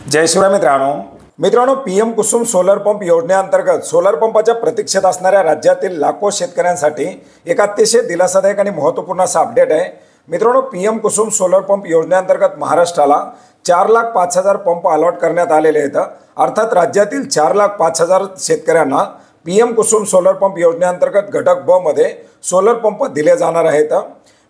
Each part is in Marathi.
जय शिवराय मित्रांनो, पीएम कुसुम सोलर पंप योजनेअंतर्गत सोलर पंपाच्या प्रतीक्षेत असणाऱ्या राज्यातील लाखो शेतकऱ्यांसाठी एक अतिशय दिलासादायक आणि महत्त्वपूर्ण असा अपडेट आहे। मित्रांनो, पीएम कुसुम सोलर पंप योजनेअंतर्गत महाराष्ट्राला 4,05,000 पंप अलॉट करण्यात आलेले आहेत। अर्थात राज्यातील 4,05,000 शेतकऱ्यांना पीएम कुसुम सोलर पंप योजनेअंतर्गत घटक ब मध्ये सोलर पंप दिले जाणार आहेत।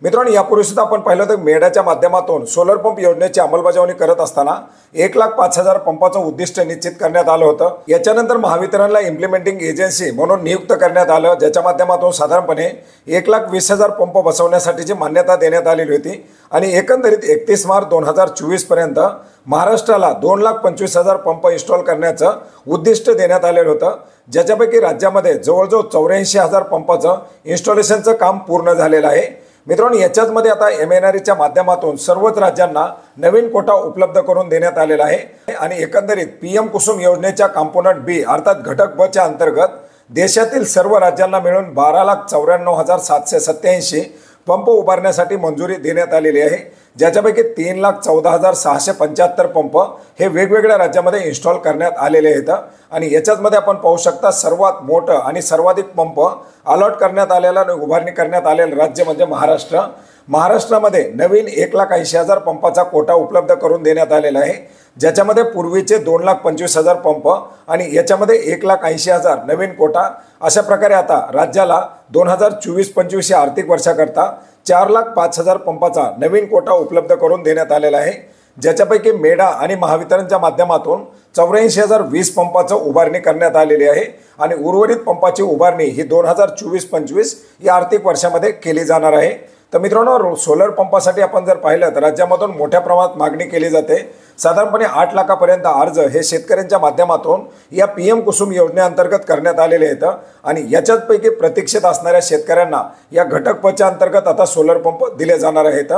मित्रांनो, यापूर्वी सुद्धा आपण पाहिलं तर मेडाच्या माध्यमातून सोलर पंप योजनेची अंमलबजावणी करत असताना 1,05,000 पंपाचं उद्दिष्ट निश्चित करण्यात आलं होतं। याच्यानंतर महावितरणला इम्प्लिमेंटिंग एजन्सी म्हणून नियुक्त करण्यात आलं, ज्याच्या माध्यमातून साधारणपणे 1,20,000 पंप बसवण्यासाठीची मान्यता देण्यात आलेली होती आणि एकंदरीत 31 मार्च 2024 पर्यंत महाराष्ट्राला 2,25,000 पंप इन्स्टॉल करण्याचं उद्दिष्ट देण्यात आलेलं होतं, ज्याच्यापैकी राज्यामध्ये जवळजवळ 84,000 पंपाचं इन्स्टॉलेशनचं काम पूर्ण झालेलं आहे। मित्रांनो, याच्यामध्ये आता MNREच्या माध्यमातून सर्वच राज्यांना नवीन कोटा उपलब्ध करून देण्यात आलेला आहे आणि एकंदरीत पीएम कुसुम योजनेच्या कंपोनंट बी अर्थात घटक ब च्या अंतर्गत देशातील सर्व राज्यांना मिळून 12,94,787 पंप उभारण्यासाठी मंजुरी देण्यात आलेली आहे, ज्याच्यापैकी 3,14,675 पंप हे वेगवेगळ्या राज्यामध्ये इन्स्टॉल करण्यात आलेले आहेत आणि याच्यामध्ये आपण पाहू शकता सर्वात मोठं आणि सर्वाधिक पंप अलॉट करण्यात आलेला आणि उभारणी करण्यात आलेलं राज्य म्हणजे महाराष्ट्र। महाराष्ट्रामध्ये नवीन 1,80,000 पंपाचा कोटा उपलब्ध करून देण्यात आलेला आहे, ज्याच्यामध्ये पूर्वीचे 2,25,000 पंप आणि याच्यामध्ये 1,80,000 नवीन कोटा। अशा प्रकारे आता राज्याला 2024-25 या आर्थिक वर्षाकरता 4,05,000 पंपाचा नवीन कोटा उपलब्ध करून देण्यात आलेला आहे, ज्याच्यापैकी मेडा आणि महावितरणच्या माध्यमातून 84,020 पंपाचं उभारणी करण्यात आलेली आहे आणि उर्वरित पंपाची उभारणी ही 2024-25 या आर्थिक वर्षामध्ये केली जाणार आहे। तर मित्रांनो, सोलर पंपासाठी आपण जर पाहिलं तर राज्यामधून मोठ्या प्रमाणात मागणी केली जाते। साधारणपणे 8 लाखापर्यंत अर्ज हे शेतकऱ्यांच्या माध्यमातून या पीएम कुसुम योजनेअंतर्गत करण्यात आलेले आहेत आणि याच्यापैकी प्रतीक्षेत असणाऱ्या शेतकऱ्यांना या घटक ब च्या अंतर्गत आता सोलर पंप दिले जाणार आहेत।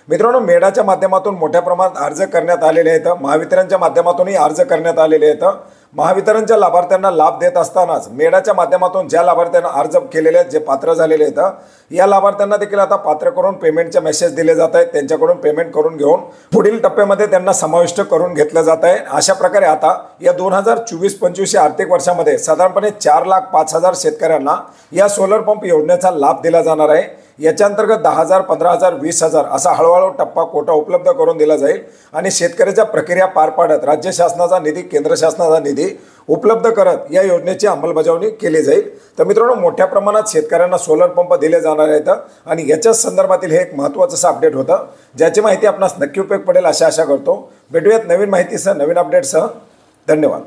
मित्रांनो, मेडाच्या माध्यमातून मोठ्या प्रमाणात अर्ज करण्यात आलेले आहेत, महावितरणच्या माध्यमातूनही अर्ज करण्यात आलेले आहेत। महावितरणच्या लाभार्थ्यांना लाभ देत असतानाच मेडाच्या माध्यमातून ज्या लाभार्थ्यांना अर्ज केलेले आहेत, जे पात्र झालेले आहेत, या लाभार्थ्यांना देखील आता पात्र करून पेमेंटचे मेसेज दिले जात आहेत, त्यांच्याकडून पेमेंट करून घेऊन पुढील टप्प्यामध्ये त्यांना समाविष्ट करून घेतलं जात आहे। अशा प्रकारे आता या 2024-25 या आर्थिक वर्षामध्ये साधारणपणे 4,05,000 शेतकऱ्यांना या सोलर पंप योजनेचा लाभ दिला जाणार आहे। याच्या अंतर्गत 10,000, 15,000, 20,000 असा हळूहळू टप्पा कोटा उपलब्ध करून दिला जाईल आणि शेतकऱ्याच्या प्रक्रिया पार पाडत राज्य शासनाचा निधी, केंद्र शासनाचा निधी उपलब्ध करत या योजनेची अंमलबजावणी केली जाईल। तर मित्रांनो, मोठ्या प्रमाणात शेतकऱ्यांना सोलर पंप दिले जाणार आहेत आणि याच्याच संदर्भातील हे एक महत्त्वाचं असं अपडेट होतं, ज्याची माहिती आपणास नक्की उपयोग पडेल अशी आशा करतो। भेटूयात नवीन माहितीसह, नवीन अपडेटसह। धन्यवाद।